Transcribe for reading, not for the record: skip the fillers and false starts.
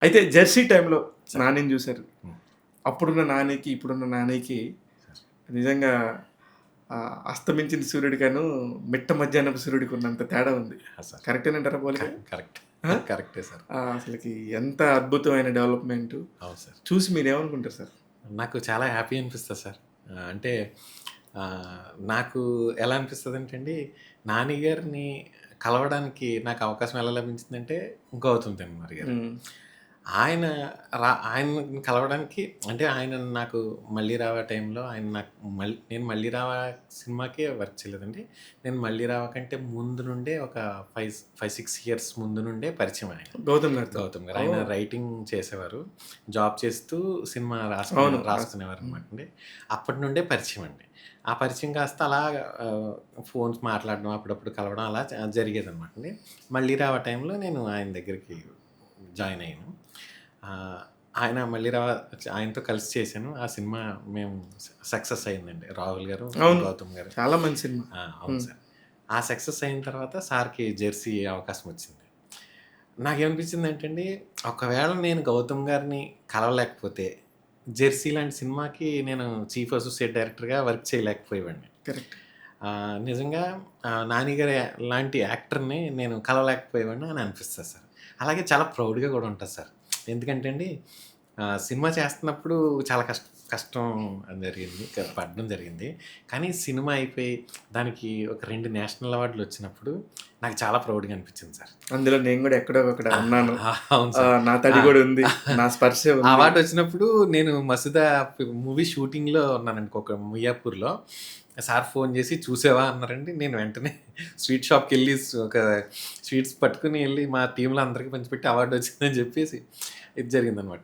అయితే 'జెర్సీ' టైమ్‌లో సార్. నానిని జూసారు. హ్మ్. అప్పుడున్న నానికి, ఇప్పుడున్న నానికి సార్. నిజంగా అస్తమించిన సూర్యుడికను, మిట్ట మధ్యాహ్నపు సూర్యుడికి ఉన్నంత తేడా ఉంది. సార్. కరెక్టేనంటారా పోలిక? కరెక్ట్. ఆ! కరెక్టే సార్. అసలకి ఎంత అద్భుతమైన డెవలప్‌మెంటు. అవును సార్. చూసి మీరేమనుకుంటారు సార్? నాకు చాలా హ్యాపీ అనిపిస్తది సార్. అంటే నాకు ఎలా అనిపిస్తదంటే అండి, నాని గారిని కలవడానికి నాకు అవకాశం ఎలా లభించిందంటే, గౌతమ్ తిమ్మరి గారు. హ్మ్. ఆయన్ని కలవడానికి అంటే ఆయన నాకు 'మళ్ళీ రావా' టైంలో ఆయన నాకు నేను 'మళ్ళీ రావా' సినిమాకే వర్క్ చేయలేదండి. నేను 'మళ్ళీ రావా' కంటే ముందు నుండే ఒక 6 ఇయర్స్ ముందు నుండే పరిచయం ఆయన. గౌతమ్ గారితో. గౌతమ్ గారు. ఆయన ఓహ్! రైటింగ్ చేసేవారు. జాబ్ చేస్తూ సినిమా అవును. రాసుకునేవారనమాటండి. అప్పటి నుండే పరిచయం అండి. ఆ పరిచయం కాస్త అలా ఫోన్స్ మాట్లాడడం, అప్పుడప్పుడు కలవడం అలా జరిగేదనమాటండి. 'మళ్ళీ రావా' టైంలో నేను ఆయన దగ్గరికి జాయిన్ అయ్యాను. ఆయన 'మళ్ళీ రావా' ఆయనతో కలిసి చేశాను. ఆ సినిమా మేము సక్సెస్ అయిందండి. రాహుల్ గారు, అవును. గౌతమ్ గారు. చాలా మంచి సినిమా. అవును హ్మ్. సార్. ఆ సక్సెస్ అయిన తర్వాత సార్‌కి 'జెర్సీ' అవకాశం వచ్చింది. నాకేమనిపించిందంటే అండి, ఒకవేళ నేను గౌతమ్ గారిని కలవలేకపోతే 'జెర్సీ' లాంటి సినిమాకి నేను చీఫ్ అసోసియేట్ డైరెక్టర్‌గా వర్క్ చేయలేకపోయేవాడిని. కరెక్ట్. నిజంగా 'నాని' గారి లాంటి యాక్టర్‌ని నేను కలవలేకపోయేవాడిని అని అనిపిస్తది సార్. అలాగే చాలా ప్రౌడ్‌గా కూడా ఉంటది సార్. ఎందుకంటే అండి, సినిమా చేస్తున్నప్పుడు చాలా కష్టం జరిగింది. పడడం జరిగింది. కానీ సినిమా అయిపోయి దానికి ఒక 2 నేషనల్ అవార్డులు వచ్చినప్పుడు నాకు చాలా ప్రౌడ్‌గా అనిపించింది సార్. అందులో నేను గూడా ఎక్కడో ఒకడ ఉన్నాను. అవును సార్. నా తడి గూడా ఉంది. నా స్పర్శే ఆ ఉంది. అవార్డ్ వచ్చినప్పుడు నేను 'మసూదా' మూవీ షూటింగ్‌లో ఉన్నానండి. ఒక మియాపూర్‌లో. సార్ ఫోన్ చేసి "చూసావా?" అన్నారండి. నేను వెంటనే స్వీట్ షాప్‌కెళ్ళి ఒక స్వీట్స్ పట్టుకొని ఎళ్లి మా టీమ్‌లో అందరికి పంచిపెట్టి అవార్డ్ వచ్చిందని చెప్పేసి ఇది జరిగిందనమాట.